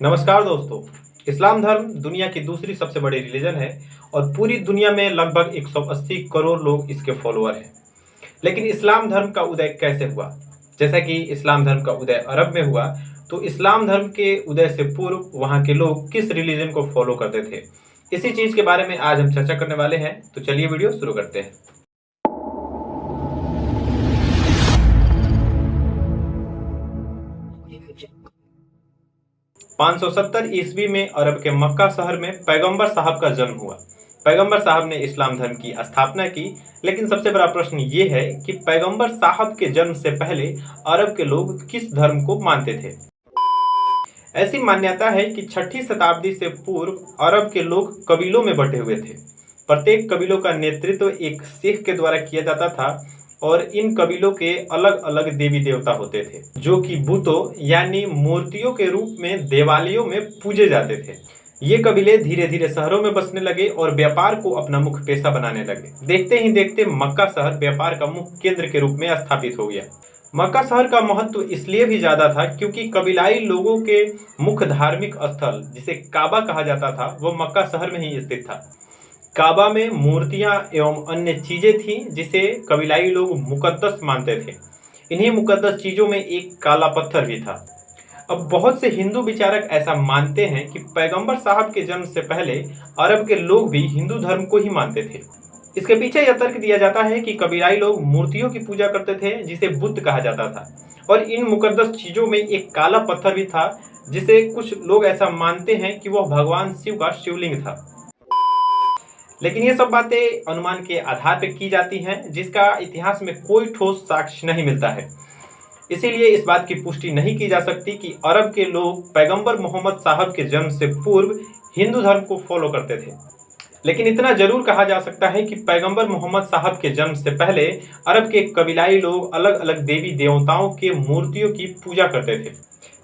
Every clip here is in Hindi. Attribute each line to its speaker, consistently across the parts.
Speaker 1: नमस्कार दोस्तों। इस्लाम धर्म दुनिया की दूसरी सबसे बड़ी रिलीजन है और पूरी दुनिया में लगभग 180 करोड़ लोग इसके फॉलोअर हैं। लेकिन इस्लाम धर्म का उदय कैसे हुआ? जैसा कि इस्लाम धर्म का उदय अरब में हुआ, तो इस्लाम धर्म के उदय से पूर्व वहाँ के लोग किस रिलीजन को फॉलो करते थे, इसी चीज़ के बारे में आज हम चर्चा करने वाले हैं। तो चलिए वीडियो शुरू करते हैं। 570 ईस्वी में अरब के मक्का शहर में पैगंबर साहब का जन्म हुआ। पैगंबर साहब ने इस्लाम धर्म की स्थापना की। लेकिन सबसे बड़ा प्रश्न ये है कि पैगंबर साहब के जन्म से पहले अरब के लोग किस धर्म को मानते थे। ऐसी मान्यता है कि 6ठी शताब्दी से पूर्व अरब के लोग कबीलों में बंटे हुए थे। प्रत्येक कबीलों का नेतृत्व एक शेख के द्वारा किया जाता था और इन कबीलों के अलग अलग देवी देवता होते थे, जो कि बुतों यानी मूर्तियों के रूप में देवालयों में पूजे जाते थे। ये कबीले धीरे धीरे शहरों में बसने लगे और व्यापार को अपना मुख्य पेशा बनाने लगे। देखते ही देखते मक्का शहर व्यापार का मुख्य केंद्र के रूप में स्थापित हो गया। मक्का शहर का महत्व इसलिए भी ज्यादा था क्योंकि कबीलाई लोगों के मुख्य धार्मिक स्थल, जिसे काबा कहा जाता था, वो मक्का शहर में ही स्थित था। काबा में मूर्तियां एवं अन्य चीजें थीं जिसे कबीलाई लोग मुकद्दस मानते थे। इन्हीं मुकद्दस चीजों में एक काला पत्थर भी था। अब बहुत से हिंदू विचारक ऐसा मानते हैं कि पैगंबर साहब के जन्म से पहले अरब के लोग भी हिंदू धर्म को ही मानते थे। इसके पीछे यह तर्क दिया जाता है कि कबीलाई लोग मूर्तियों की पूजा करते थे जिसे बुत कहा जाता था, और इन मुकद्दस चीजों में एक काला पत्थर भी था जिसे कुछ लोग ऐसा मानते हैं कि वह भगवान शिव का शिवलिंग था। लेकिन ये सब बातें अनुमान के आधार पर की जाती हैं, जिसका इतिहास में कोई ठोस साक्ष्य नहीं मिलता है। इसीलिए इस बात की पुष्टि नहीं की जा सकती कि अरब के लोग पैगंबर मोहम्मद साहब के जन्म से पूर्व हिंदू धर्म को फॉलो करते थे। लेकिन इतना जरूर कहा जा सकता है कि पैगंबर मोहम्मद साहब के जन्म से पहले अरब के कबीलाई लोग अलग अलग देवी देवताओं के मूर्तियों की पूजा करते थे।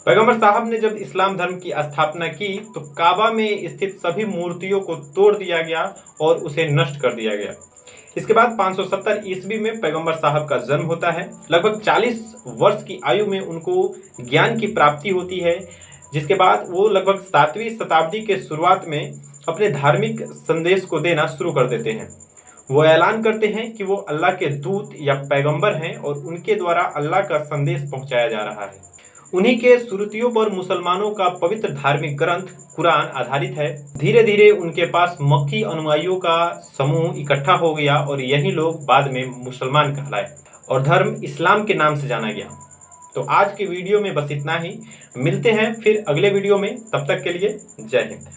Speaker 1: पैगंबर साहब ने जब इस्लाम धर्म की स्थापना की तो काबा में स्थित सभी मूर्तियों को तोड़ दिया गया और उसे नष्ट कर दिया गया। इसके बाद 570 ईस्वी में पैगंबर साहब का जन्म होता है। लगभग 40 वर्ष की आयु में उनको ज्ञान की प्राप्ति होती है, जिसके बाद वो लगभग 7वीं शताब्दी के शुरुआत में अपने धार्मिक संदेश को देना शुरू कर देते हैं। वो ऐलान करते हैं कि वो अल्लाह के दूत या पैगंबर हैं और उनके द्वारा अल्लाह का संदेश पहुंचाया जा रहा है। उन्हीं के सुरतियों पर मुसलमानों का पवित्र धार्मिक ग्रंथ कुरान आधारित है। धीरे धीरे उनके पास मक्की अनुयायियों का समूह इकट्ठा हो गया और यही लोग बाद में मुसलमान कहलाए और धर्म इस्लाम के नाम से जाना गया। तो आज के वीडियो में बस इतना ही। मिलते हैं फिर अगले वीडियो में। तब तक के लिए जय हिंद।